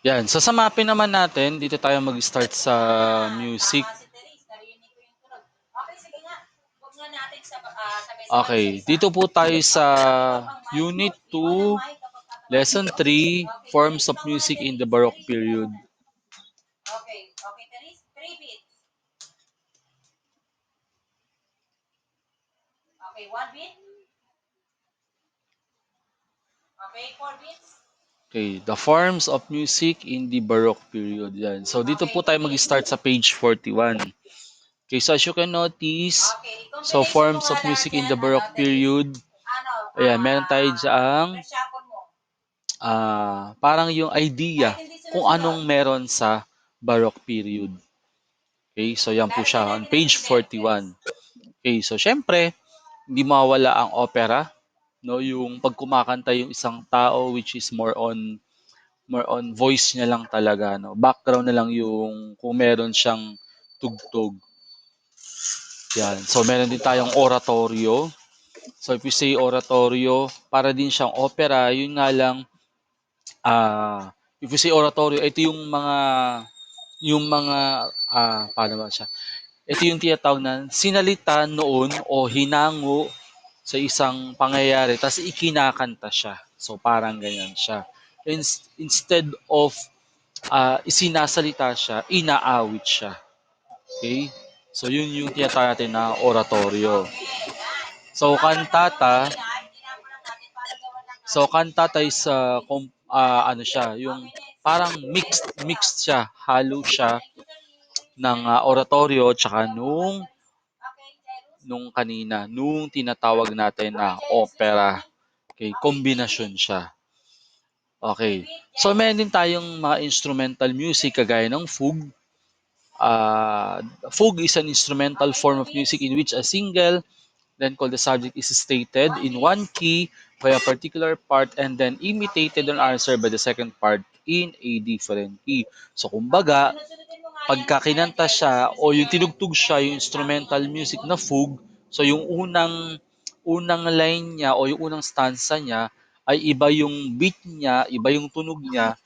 Yan. So sa mapping naman natin, dito tayo mag-start sa music. Okay, dito po tayo sa Unit 2, Lesson 3, Forms of Music in the Baroque Period. Okay, the forms of music in the Baroque period. Yan. So dito po tayo mag-start sa page 41. Okay, so as you can notice, so forms of music in the Baroque period, ayan, meron tayo diyang parang yung idea kung anong meron sa Baroque period. Okay, so yan po siya on page 41. Okay, so syempre, hindi mawala ang opera, no, yung pag kumakanta yung isang tao which is more on voice niya lang talaga, no. Background na lang yung kung meron siyang tugtog. Yan. So meron din tayong oratorio. So if you say oratorio, para din siyang opera, yun nga lang if you say oratorio, ito yung mga paano ba siya? Ito yung tinatawag na sinalita noon o hinango sa isang pangyayari tapos ikinakanta siya. So parang ganyan siya. Instead of isinasalita siya, inaawit siya. Okay? So yun yung tinatawag natin na oratorio. So kantata is ano siya, yung parang mixed siya, halo siya ng oratorio tsaka nung tinatawag natin na opera. Okay, kombinasyon siya. Okay. So meron din tayong mga instrumental music kagaya ng fugue. Fugue is an instrumental form of music in which a single, then called the subject, is stated in one key by a particular part and then imitated or answered by the second part in a different key. So kumbaga, pagka kinanta siya o yung tinugtog siya, yung instrumental music na fugue, so yung unang line niya o yung unang stanza niya ay iba yung beat niya, iba yung tunog niya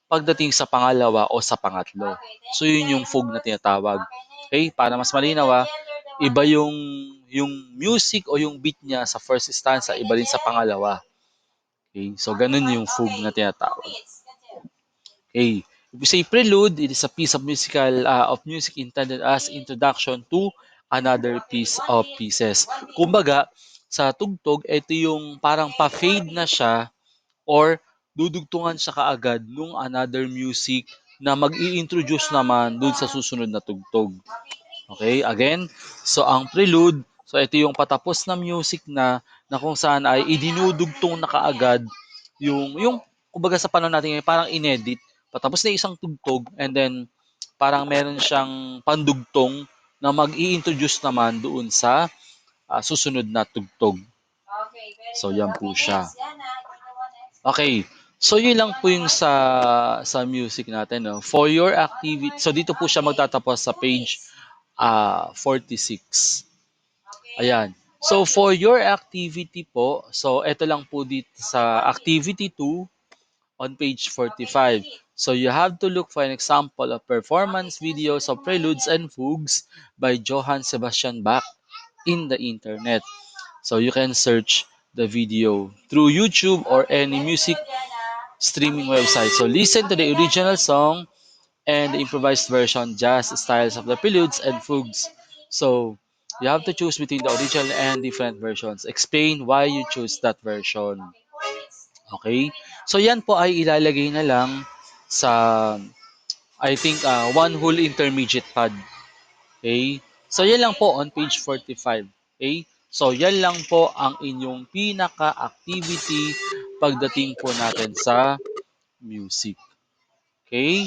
pagdating sa pangalawa o sa pangatlo. So yun yung fugue na tinatawag. Okay, para mas malinaw iba yung music o yung beat niya sa first stanza, iba din sa pangalawa. Okay, so ganun yung fugue na tinatawag. Okay, if we say prelude, it is a piece of music intended as introduction to another piece of pieces. Kumbaga, sa tugtog, ito yung parang pa-fade na siya or dudugtungan siya kaagad nung another music na mag-i-introduce naman dun sa susunod na tugtog. Okay, again, so ang prelude, so ito yung patapos na music na kung saan ay idinudugtong na kaagad yung kumbaga sa panahon natin ngayon, parang inedit. Patapos na isang tugtog and then parang meron siyang pandugtong na mag-i-introduce naman doon sa susunod na tugtog. So yan po siya. Okay. So yun lang po yung sa music natin, no. For your activity, so dito po siya magtatapos sa page 46. Ayan. So for your activity po, so ito lang po dito sa activity 2 on page 45. So you have to look for an example of performance videos of preludes and fugues by Johann Sebastian Bach in the internet. So you can search the video through YouTube or any music streaming website. So listen to the original song and the improvised version, jazz styles of the preludes and fugues. So you have to choose between the original and different versions. Explain why you choose that version. Okay? So yan po ay ilalagay na lang sa I think one whole intermediate pad. Okay? So yan lang po on page 45. Okay? So yan lang po ang inyong pinaka-activity pagdating po natin sa music. Okay?